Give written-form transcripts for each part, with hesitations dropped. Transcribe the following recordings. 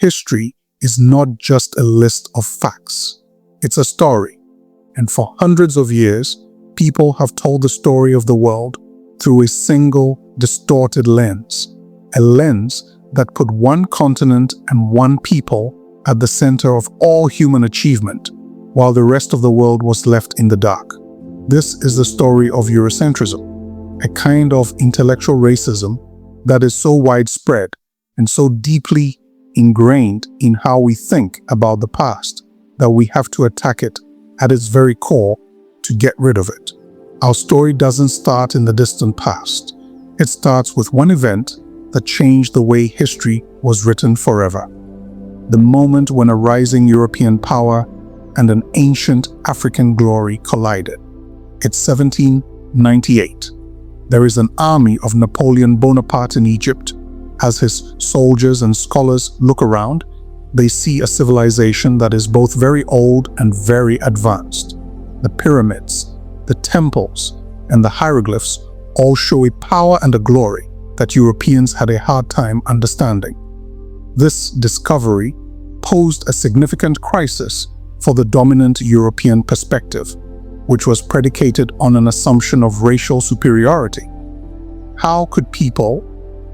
History is not just a list of facts. It's a story. And for hundreds of years, people have told the story of the world through a single, distorted lens. A lens that put one continent and one people at the center of all human achievement, while the rest of the world was left in the dark. This is the story of Eurocentrism, a kind of intellectual racism that is so widespread and so deeply ingrained in how we think about the past that we have to attack it at its very core to get rid of it. Our story doesn't start in the distant past. It starts with one event that changed the way history was written forever. The moment when a rising European power and an ancient African glory collided. It's 1798. There is an army of Napoleon Bonaparte in Egypt. As his soldiers and scholars look around, they see a civilization that is both very old and very advanced. The pyramids, the temples, and the hieroglyphs all show a power and a glory that Europeans had a hard time understanding. This discovery posed a significant crisis for the dominant European perspective, which was predicated on an assumption of racial superiority. How could people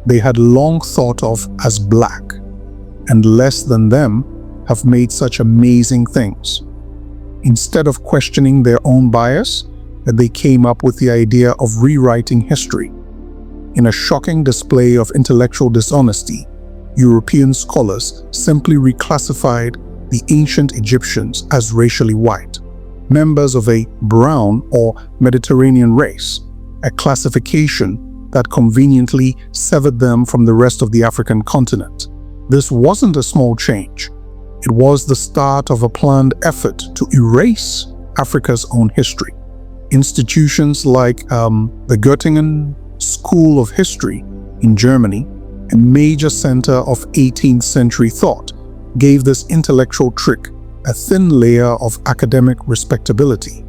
they had long thought of as black and less than them have made such amazing things? Instead of questioning their own bias, they came up with the idea of rewriting history. In a shocking display of intellectual dishonesty, European scholars simply reclassified the ancient Egyptians as racially white, members of a brown or Mediterranean race, a classification that conveniently severed them from the rest of the African continent. This wasn't a small change. It was the start of a planned effort to erase Africa's own history. Institutions like the Göttingen School of History in Germany, a major center of 18th century thought, gave this intellectual trick a thin layer of academic respectability.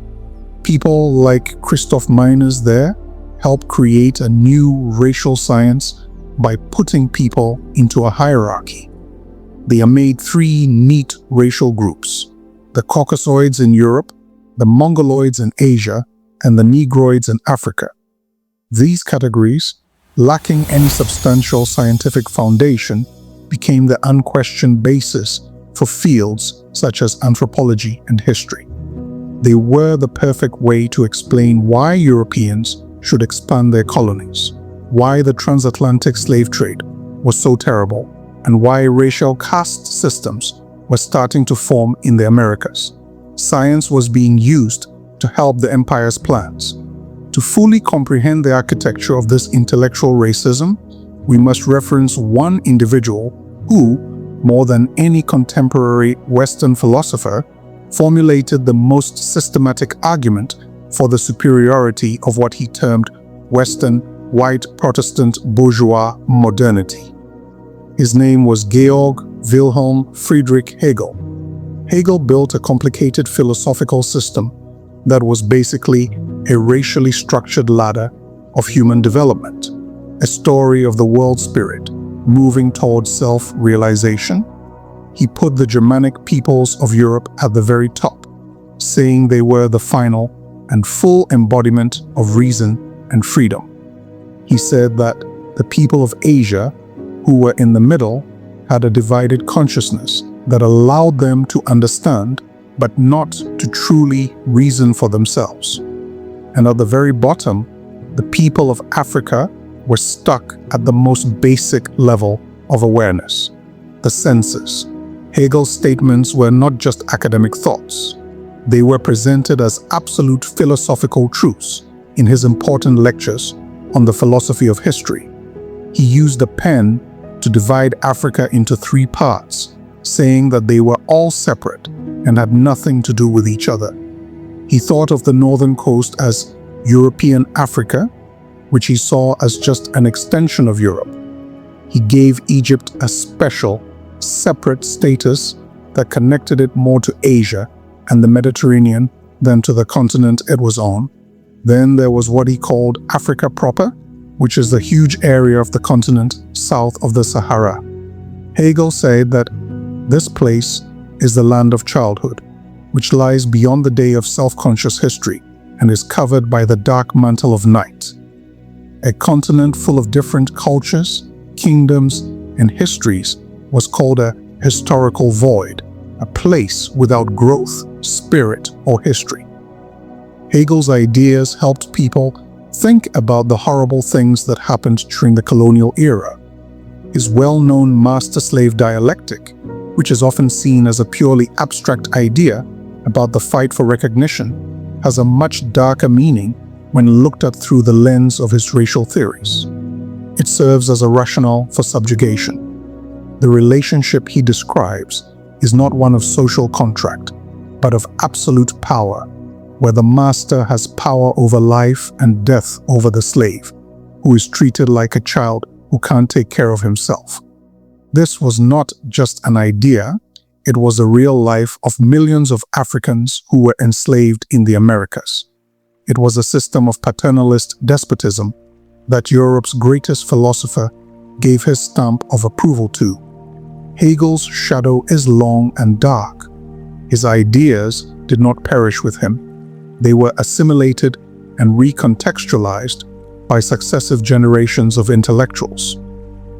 People like Christoph Meiners there helped create a new racial science by putting people into a hierarchy. They are made three neat racial groups: the Caucasoids in Europe, the Mongoloids in Asia, and the Negroids in Africa. These categories, lacking any substantial scientific foundation, became the unquestioned basis for fields such as anthropology and history. They were the perfect way to explain why Europeans should expand their colonies, why the transatlantic slave trade was so terrible, and why racial caste systems were starting to form in the Americas. Science was being used to help the empire's plans. To fully comprehend the architecture of this intellectual racism, we must reference one individual who, more than any contemporary Western philosopher, formulated the most systematic argument for the superiority of what he termed Western white Protestant bourgeois modernity. His name was Georg Wilhelm Friedrich Hegel. Hegel built a complicated philosophical system that was basically a racially structured ladder of human development, a story of the world spirit moving towards self-realization. He put the Germanic peoples of Europe at the very top, saying they were the final and full embodiment of reason and freedom. He said that the people of Asia, who were in the middle, had a divided consciousness that allowed them to understand, but not to truly reason for themselves. And at the very bottom, the people of Africa were stuck at the most basic level of awareness, the senses. Hegel's statements were not just academic thoughts. They were presented as absolute philosophical truths in his important lectures on the philosophy of history. He used a pen to divide Africa into three parts, saying that they were all separate and had nothing to do with each other. He thought of the northern coast as European Africa, which he saw as just an extension of Europe. He gave Egypt a special, separate status that connected it more to Asia and the Mediterranean than to the continent it was on. Then there was what he called Africa proper, which is the huge area of the continent south of the Sahara. Hegel said that This place is the land of childhood, which lies beyond the day of self-conscious history and is covered by the dark mantle of night. A continent full of different cultures, kingdoms, and histories was called a historical void, a place without growth, spirit, or history. Hegel's ideas helped people think about the horrible things that happened during the colonial era. His well-known master-slave dialectic, which is often seen as a purely abstract idea about the fight for recognition, has a much darker meaning when looked at through the lens of his racial theories. It serves as a rationale for subjugation. The relationship he describes is not one of social contract, but of absolute power, where the master has power over life and death over the slave, who is treated like a child who can't take care of himself. This was not just an idea, it was the real life of millions of Africans who were enslaved in the Americas. It was a system of paternalist despotism that Europe's greatest philosopher gave his stamp of approval to. Hegel's shadow is long and dark. His ideas did not perish with him. They were assimilated and recontextualized by successive generations of intellectuals.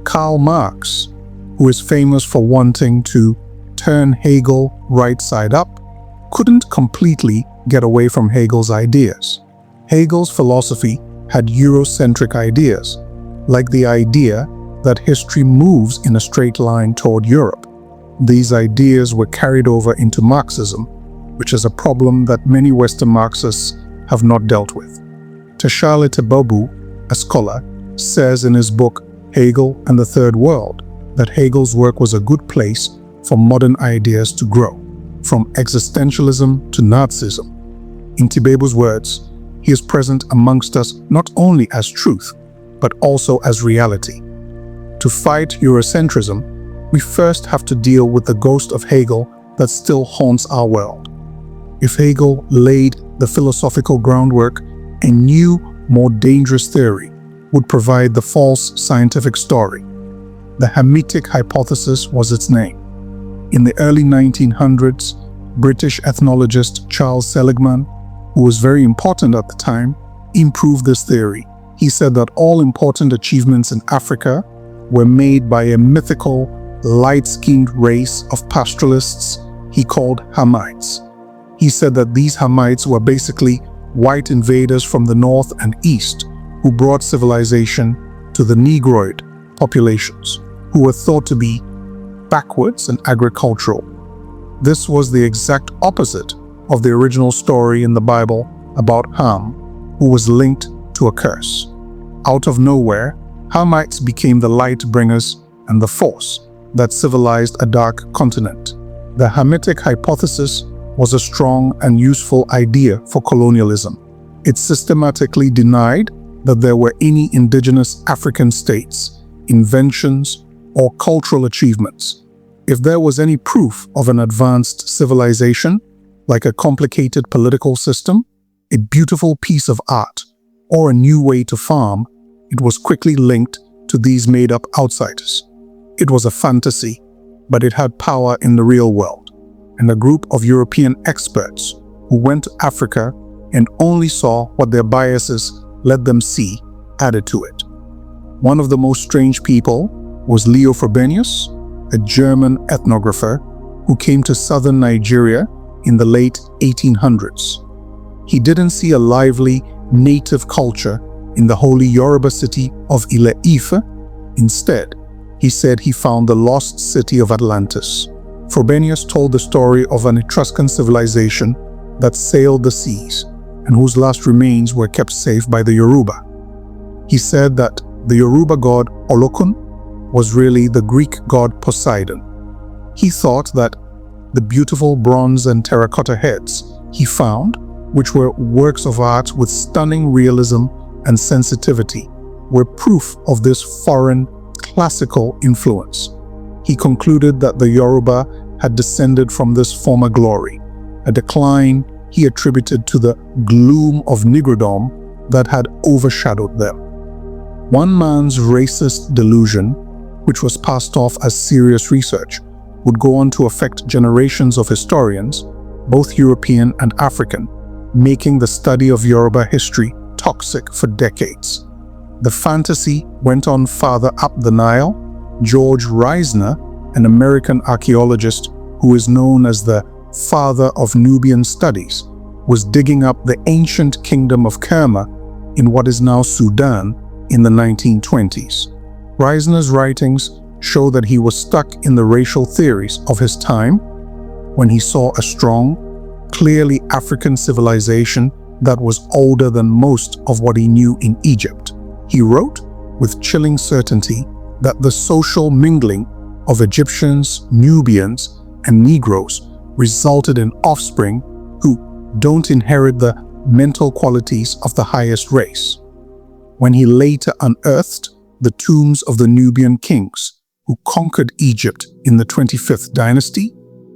Karl Marx, who is famous for wanting to turn Hegel right side up, couldn't completely get away from Hegel's ideas. Hegel's philosophy had Eurocentric ideas, like the idea that history moves in a straight line toward Europe. These ideas were carried over into Marxism, which is a problem that many Western Marxists have not dealt with. Tashale Tebobu, a scholar, says in his book Hegel and the Third World that Hegel's work was a good place for modern ideas to grow, from existentialism to Nazism. In Tebobu's words, he is present amongst us not only as truth, but also as reality. To fight Eurocentrism, we first have to deal with the ghost of Hegel that still haunts our world. If Hegel laid the philosophical groundwork, a new, more dangerous theory would provide the false scientific story. The Hamitic hypothesis was its name. In the early 1900s, British ethnologist Charles Seligman, who was very important at the time, improved this theory. He said that all important achievements in Africa were made by a mythical, light-skinned race of pastoralists he called Hamites. He said that these Hamites were basically white invaders from the north and east who brought civilization to the Negroid populations, who were thought to be backwards and agricultural. This was the exact opposite of the original story in the Bible about Ham, who was linked to a curse. Out of nowhere, Hamites became the light bringers and the force that civilized a dark continent. The Hamitic hypothesis was a strong and useful idea for colonialism. It systematically denied that there were any indigenous African states, inventions, or cultural achievements. If there was any proof of an advanced civilization, like a complicated political system, a beautiful piece of art, or a new way to farm, it was quickly linked to these made-up outsiders. It was a fantasy, but it had power in the real world, and a group of European experts who went to Africa and only saw what their biases led them see added to it. One of the most strange people was Leo Frobenius, a German ethnographer who came to southern Nigeria in the late 1800s. He didn't see a lively native culture in the holy Yoruba city of Ile-Ife. Instead, he said he found the lost city of Atlantis. Frobenius told the story of an Etruscan civilization that sailed the seas and whose last remains were kept safe by the Yoruba. He said that the Yoruba god Olokun was really the Greek god Poseidon. He thought that the beautiful bronze and terracotta heads he found, which were works of art with stunning realism and sensitivity, were proof of this foreign classical influence. He concluded that the Yoruba had descended from this former glory, a decline he attributed to the gloom of Negrodom that had overshadowed them. One man's racist delusion, which was passed off as serious research, would go on to affect generations of historians, both European and African, making the study of Yoruba history toxic for decades. The fantasy went on farther up the Nile. George Reisner, an American archaeologist who is known as the father of Nubian studies, was digging up the ancient kingdom of Kerma in what is now Sudan in the 1920s. Reisner's writings show that he was stuck in the racial theories of his time when he saw a strong, clearly African civilization that was older than most of what he knew in Egypt. He wrote with chilling certainty that the social mingling of Egyptians, Nubians, and Negroes resulted in offspring who don't inherit the mental qualities of the highest race. When he later unearthed the tombs of the Nubian kings who conquered Egypt in the 25th dynasty,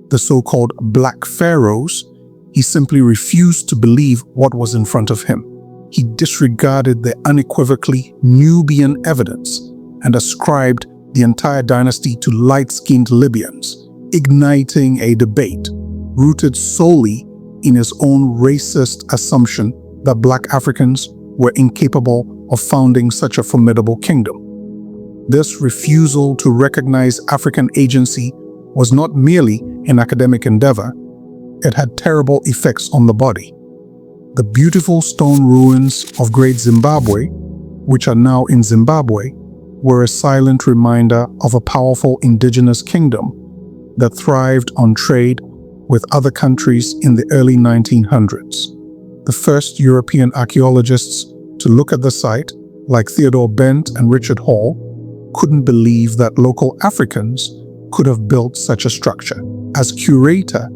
the so-called Black Pharaohs, he simply refused to believe what was in front of him. He disregarded the unequivocally Nubian evidence and ascribed the entire dynasty to light-skinned Libyans, igniting a debate rooted solely in his own racist assumption that Black Africans were incapable of founding such a formidable kingdom. This refusal to recognize African agency was not merely an academic endeavor, it had terrible effects on the body. The beautiful stone ruins of Great Zimbabwe, which are now in Zimbabwe, were a silent reminder of a powerful indigenous kingdom that thrived on trade with other countries in the early 1900s. The first European archaeologists to look at the site, like Theodore Bent and Richard Hall, couldn't believe that local Africans could have built such a structure. As curator,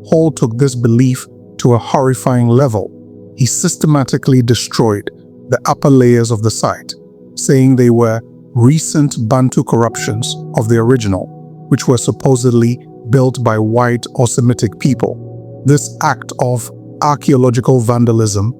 Hall took this belief to a horrifying level. He systematically destroyed the upper layers of the site, saying they were recent Bantu corruptions of the original, which were supposedly built by white or Semitic people. This act of archaeological vandalism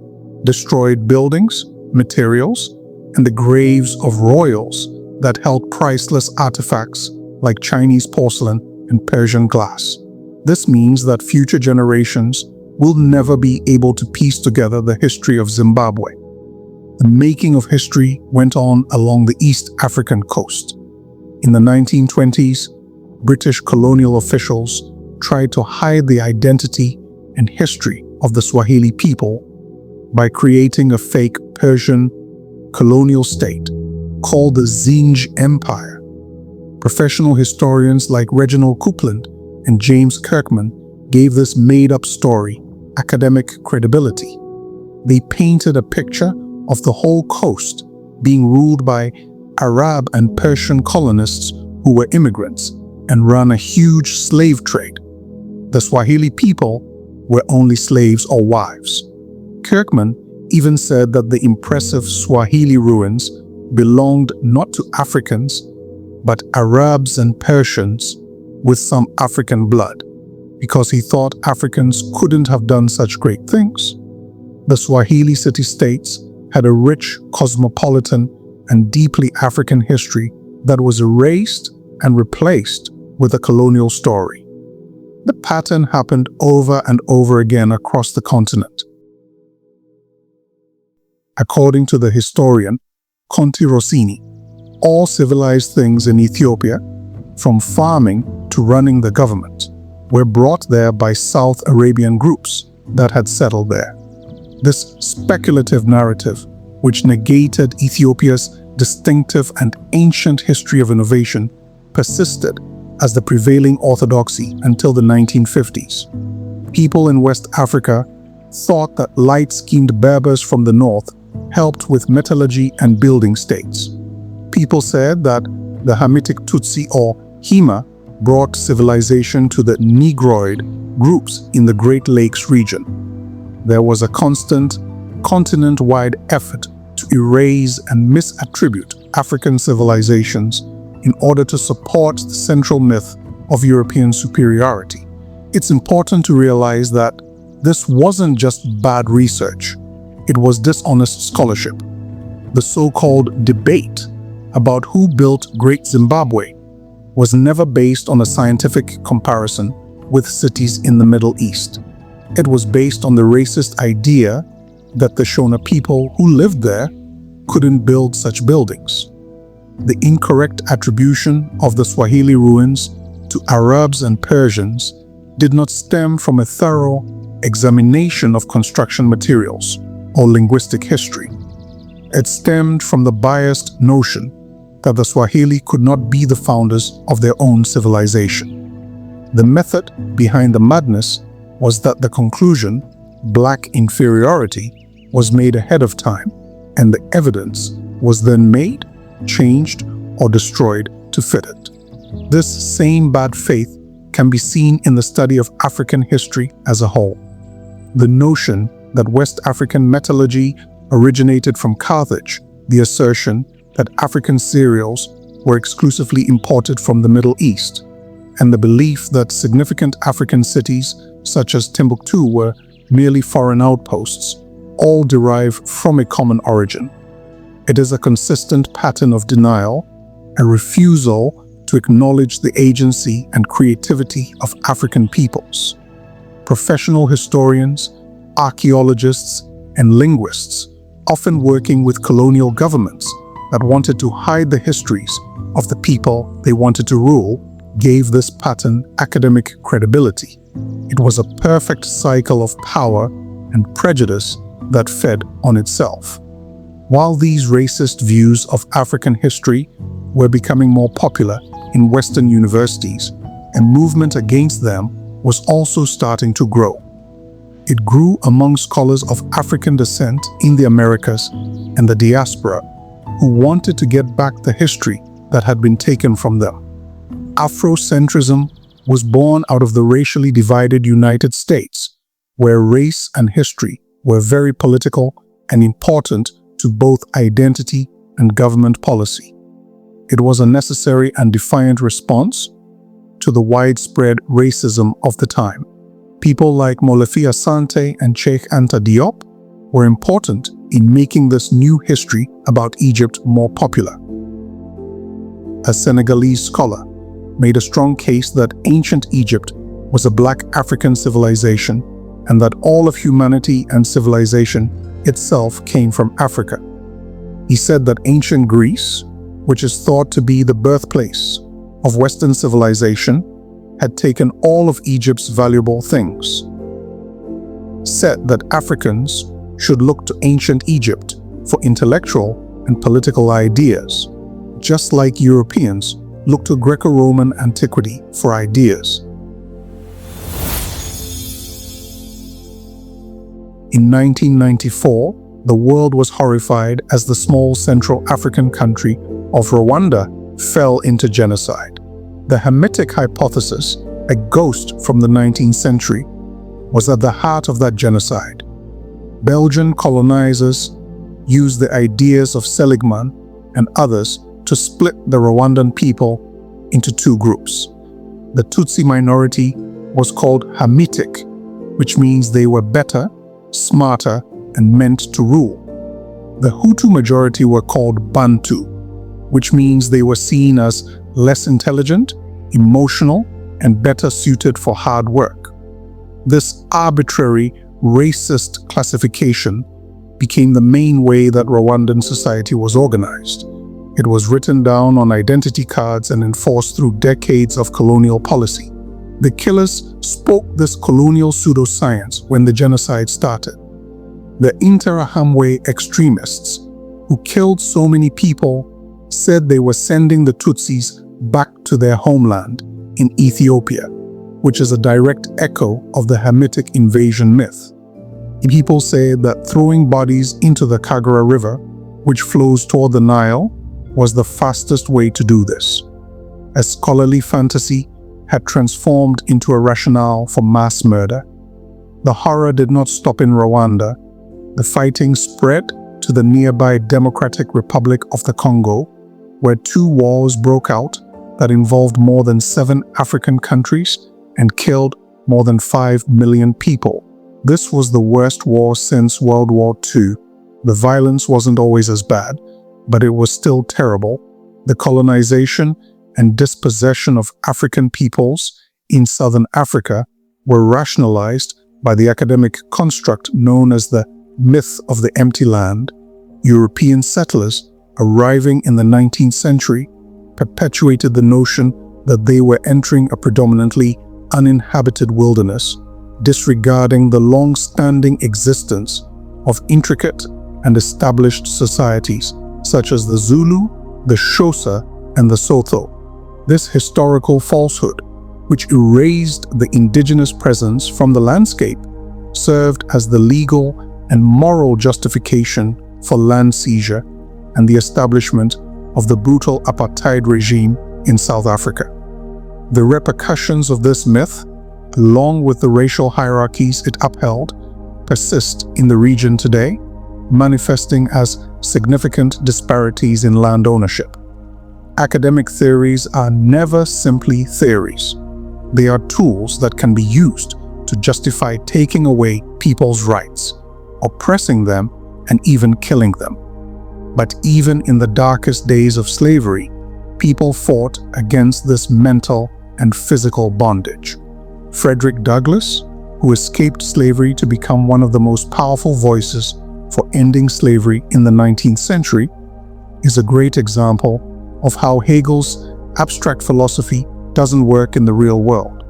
destroyed buildings, materials, and the graves of royals that held priceless artifacts like Chinese porcelain and Persian glass. This means that future generations will never be able to piece together the history of Zimbabwe. The making of history went on along the East African coast. In the 1920s, British colonial officials tried to hide the identity and history of the Swahili people by creating a fake Persian colonial state called the Zinj Empire. Professional historians like Reginald Coupland and James Kirkman gave this made-up story academic credibility. They painted a picture of the whole coast being ruled by Arab and Persian colonists who were immigrants and ran a huge slave trade. The Swahili people were only slaves or wives. Kirkman even said that the impressive Swahili ruins belonged not to Africans, but Arabs and Persians with some African blood, because he thought Africans couldn't have done such great things. The Swahili city-states had a rich, cosmopolitan, and deeply African history that was erased and replaced with a colonial story. The pattern happened over and over again across the continent. According to the historian Conti Rossini, all civilized things in Ethiopia, from farming to running the government, were brought there by South Arabian groups that had settled there. This speculative narrative, which negated Ethiopia's distinctive and ancient history of innovation, persisted as the prevailing orthodoxy until the 1950s. People in West Africa thought that light-skinned Berbers from the north helped with metallurgy and building states. People said that the Hamitic Tutsi or Hima brought civilization to the Negroid groups in the Great Lakes region. There was a constant, continent-wide effort to erase and misattribute African civilizations in order to support the central myth of European superiority. It's important to realize that this wasn't just bad research, it was dishonest scholarship. The so-called debate about who built Great Zimbabwe was never based on a scientific comparison with cities in the Middle East. It was based on the racist idea that the Shona people who lived there couldn't build such buildings. The incorrect attribution of the Swahili ruins to Arabs and Persians did not stem from a thorough examination of construction materials or linguistic history. It stemmed from the biased notion that the Swahili could not be the founders of their own civilization. The method behind the madness was that the conclusion, black inferiority, was made ahead of time, and the evidence was then made, changed, or destroyed to fit it. This same bad faith can be seen in the study of African history as a whole. The notion that West African metallurgy originated from Carthage, the assertion that African cereals were exclusively imported from the Middle East, and the belief that significant African cities such as Timbuktu were merely foreign outposts, all derive from a common origin. It is a consistent pattern of denial, a refusal to acknowledge the agency and creativity of African peoples. Professional historians, archaeologists, and linguists, often working with colonial governments that wanted to hide the histories of the people they wanted to rule, gave this pattern academic credibility. It was a perfect cycle of power and prejudice that fed on itself. While these racist views of African history were becoming more popular in Western universities, a movement against them was also starting to grow. It grew among scholars of African descent in the Americas and the diaspora who wanted to get back the history that had been taken from them. Afrocentrism was born out of the racially divided United States, where race and history were very political and important to both identity and government policy. It was a necessary and defiant response to the widespread racism of the time. People like Molefi Asante and Cheikh Anta Diop were important in making this new history about Egypt more popular. A Senegalese scholar made a strong case that ancient Egypt was a black African civilization and that all of humanity and civilization itself came from Africa. He said that ancient Greece, which is thought to be the birthplace of Western civilization, had taken all of Egypt's valuable things. Said that Africans should look to ancient Egypt for intellectual and political ideas, just like Europeans look to Greco-Roman antiquity for ideas. In 1994, the world was horrified as the small Central African country of Rwanda fell into genocide. The Hamitic hypothesis, a ghost from the 19th century, was at the heart of that genocide. Belgian colonizers used the ideas of Seligman and others to split the Rwandan people into two groups. The Tutsi minority was called Hamitic, which means they were better, smarter, and meant to rule. The Hutu majority were called Bantu, which means they were seen as less intelligent, emotional, and better suited for hard work. This arbitrary, racist classification became the main way that Rwandan society was organized. It was written down on identity cards and enforced through decades of colonial policy. The killers spoke this colonial pseudoscience when the genocide started. The Interahamwe extremists, who killed so many people, said they were sending the Tutsis back to their homeland in Ethiopia, which is a direct echo of the Hamitic invasion myth. People say that throwing bodies into the Kagera River, which flows toward the Nile, was the fastest way to do this. A scholarly fantasy had transformed into a rationale for mass murder. The horror did not stop in Rwanda. The fighting spread to the nearby Democratic Republic of the Congo, where two wars broke out that involved more than 7 African countries and killed more than 5 million people. This was the worst war since World War II. The violence wasn't always as bad, but it was still terrible. The colonization and dispossession of African peoples in southern Africa were rationalized by the academic construct known as the myth of the empty land, European settlers arriving in the 19th century perpetuated the notion that they were entering a predominantly uninhabited wilderness, disregarding the long-standing existence of intricate and established societies such as the Zulu, the Xhosa, and the Sotho. This historical falsehood, which erased the indigenous presence from the landscape, served as the legal and moral justification for land seizure and the establishment of the brutal apartheid regime in South Africa. The repercussions of this myth, along with the racial hierarchies it upheld, persist in the region today, manifesting as significant disparities in land ownership. Academic theories are never simply theories. They are tools that can be used to justify taking away people's rights, oppressing them, and even killing them. But even in the darkest days of slavery, people fought against this mental and physical bondage. Frederick Douglass, who escaped slavery to become one of the most powerful voices for ending slavery in the 19th century, is a great example of how Hegel's abstract philosophy doesn't work in the real world.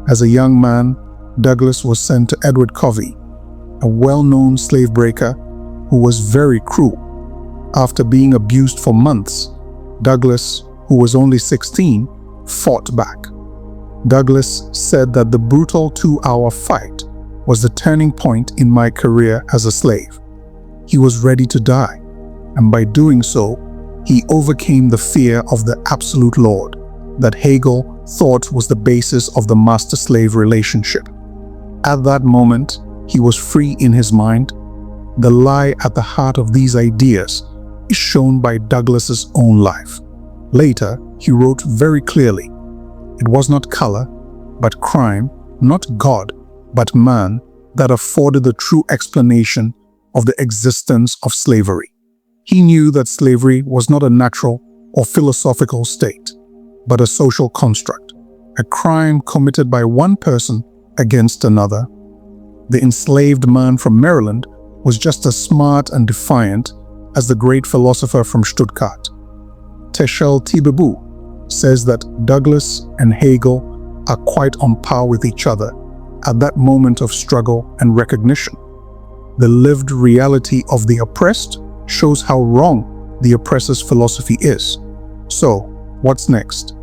As a young man, Douglass was sent to Edward Covey, a well-known slave breaker who was very cruel. After being abused for months, Douglass, who was only 16, fought back. Douglass said that the brutal 2-hour fight was the turning point in my career as a slave. He was ready to die, and by doing so, he overcame the fear of the absolute Lord that Hegel thought was the basis of the master-slave relationship. At that moment, he was free in his mind. The lie at the heart of these ideas is shown by Douglass's own life. Later, he wrote very clearly, "It was not color, but crime, not God, but man, that afforded the true explanation of the existence of slavery." He knew that slavery was not a natural or philosophical state, but a social construct, a crime committed by one person against another. The enslaved man from Maryland was just as smart and defiant as the great philosopher from Stuttgart. Teschel Tibebu says that Douglass and Hegel are quite on par with each other at that moment of struggle and recognition. The lived reality of the oppressed shows how wrong the oppressor's philosophy is. So, what's next?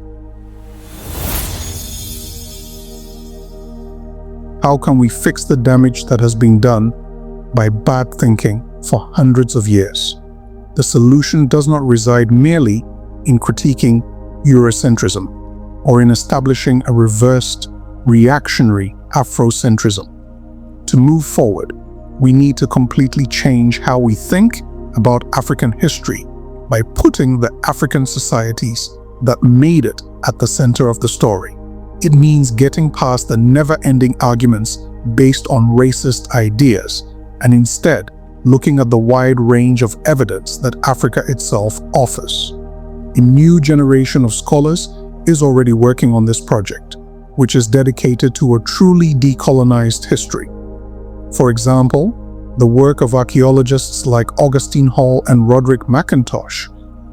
How can we fix the damage that has been done by bad thinking for hundreds of years? The solution does not reside merely in critiquing Eurocentrism or in establishing a reversed, reactionary Afrocentrism. To move forward, we need to completely change how we think about African history by putting the African societies that made it at the center of the story. It means getting past the never-ending arguments based on racist ideas and instead looking at the wide range of evidence that Africa itself offers. A new generation of scholars is already working on this project, which is dedicated to a truly decolonized history. For example, the work of archaeologists like Augustine Hall and Roderick McIntosh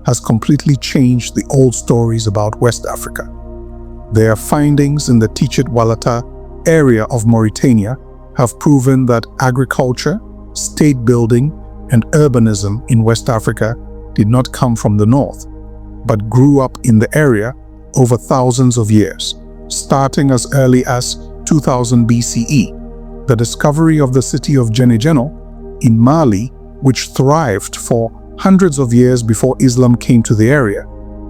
has completely changed the old stories about West Africa. Their findings in the Tichet Walata area of Mauritania have proven that agriculture, state building, and urbanism in West Africa did not come from the north, but grew up in the area over thousands of years, starting as early as 2000 BCE. The discovery of the city of Djenné in Mali, which thrived for hundreds of years before Islam came to the area,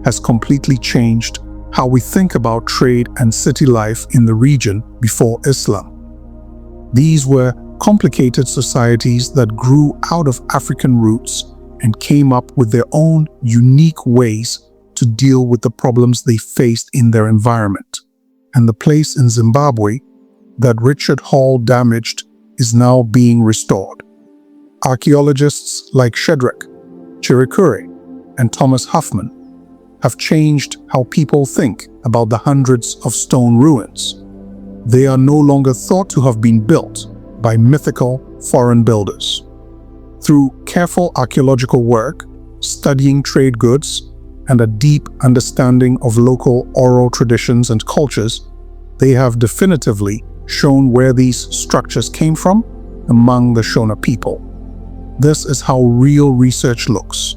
has completely changed how we think about trade and city life in the region before Islam. These were complicated societies that grew out of African roots and came up with their own unique ways to deal with the problems they faced in their environment. And the place in Zimbabwe that Richard Hall damaged is now being restored. Archaeologists like Shedrack, Chirikure, and Thomas Huffman have changed how people think about the hundreds of stone ruins. They are no longer thought to have been built by mythical foreign builders. Through careful archaeological work, studying trade goods, and a deep understanding of local oral traditions and cultures, they have definitively shown where these structures came from among the Shona people. This is how real research looks.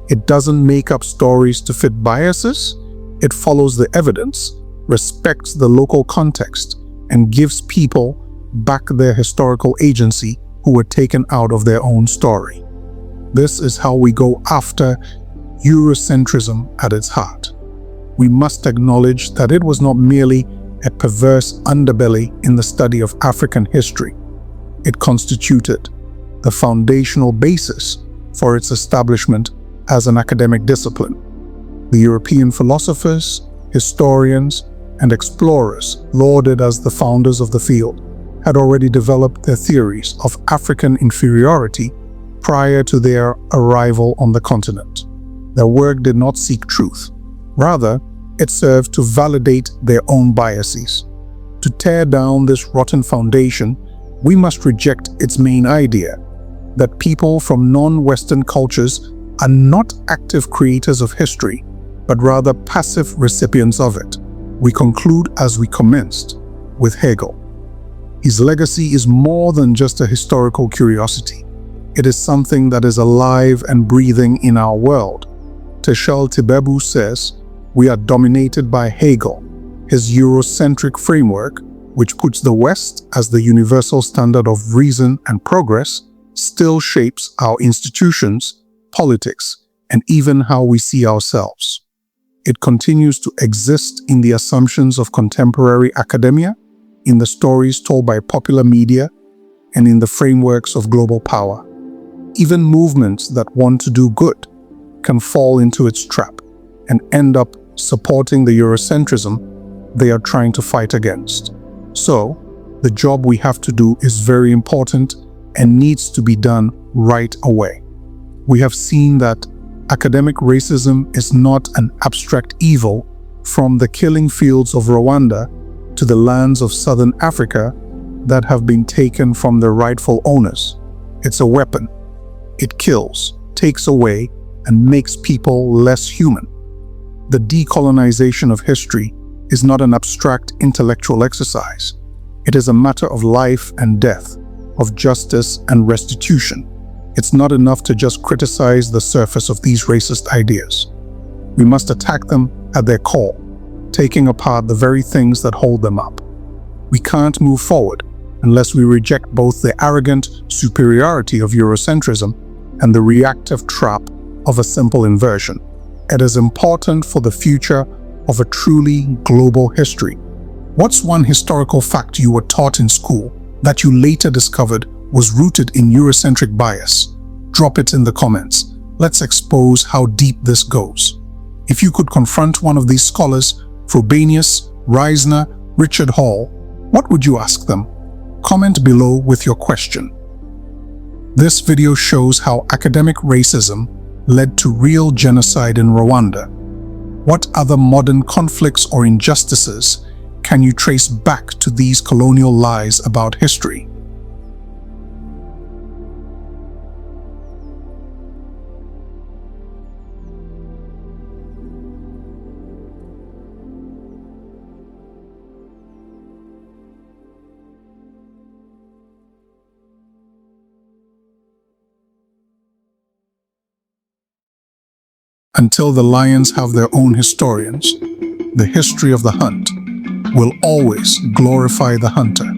It doesn't make up stories to fit biases. It follows the evidence, respects the local context, and gives people back their historical agency who were taken out of their own story. This is how we go after Eurocentrism at its heart. We must acknowledge that it was not merely a perverse underbelly in the study of African history. It constituted the foundational basis for its establishment as an academic discipline. The European philosophers, historians, and explorers, lauded as the founders of the field, had already developed their theories of African inferiority prior to their arrival on the continent. Their work did not seek truth. Rather, it served to validate their own biases. To tear down this rotten foundation, we must reject its main idea, that people from non-Western cultures are not active creators of history, but rather passive recipients of it. We conclude as we commenced, with Hegel. His legacy is more than just a historical curiosity. It is something that is alive and breathing in our world. Teshel Tibebu says, "We are dominated by Hegel, his Eurocentric framework, which puts the West as the universal standard of reason and progress, still shapes our institutions, politics, and even how we see ourselves. It continues to exist in the assumptions of contemporary academia, in the stories told by popular media, and in the frameworks of global power. Even movements that want to do good can fall into its trap and end up supporting the Eurocentrism they are trying to fight against. So, the job we have to do is very important and needs to be done right away. We have seen that academic racism is not an abstract evil from the killing fields of Rwanda to the lands of southern Africa that have been taken from their rightful owners. It's a weapon. It kills, takes away, and makes people less human. The decolonization of history is not an abstract intellectual exercise. It is a matter of life and death, of justice and restitution. It's not enough to just criticize the surface of these racist ideas. We must attack them at their core, taking apart the very things that hold them up. We can't move forward unless we reject both the arrogant superiority of Eurocentrism and the reactive trap of a simple inversion. It is important for the future of a truly global history. What's one historical fact you were taught in school that you later discovered was rooted in Eurocentric bias? Drop it in the comments. Let's expose how deep this goes. If you could confront one of these scholars, Frobenius, Reisner, Richard Hall, what would you ask them? Comment below with your question. This video shows how academic racism led to real genocide in Rwanda. What other modern conflicts or injustices can you trace back to these colonial lies about history? Until the lions have their own historians, the history of the hunt will always glorify the hunter.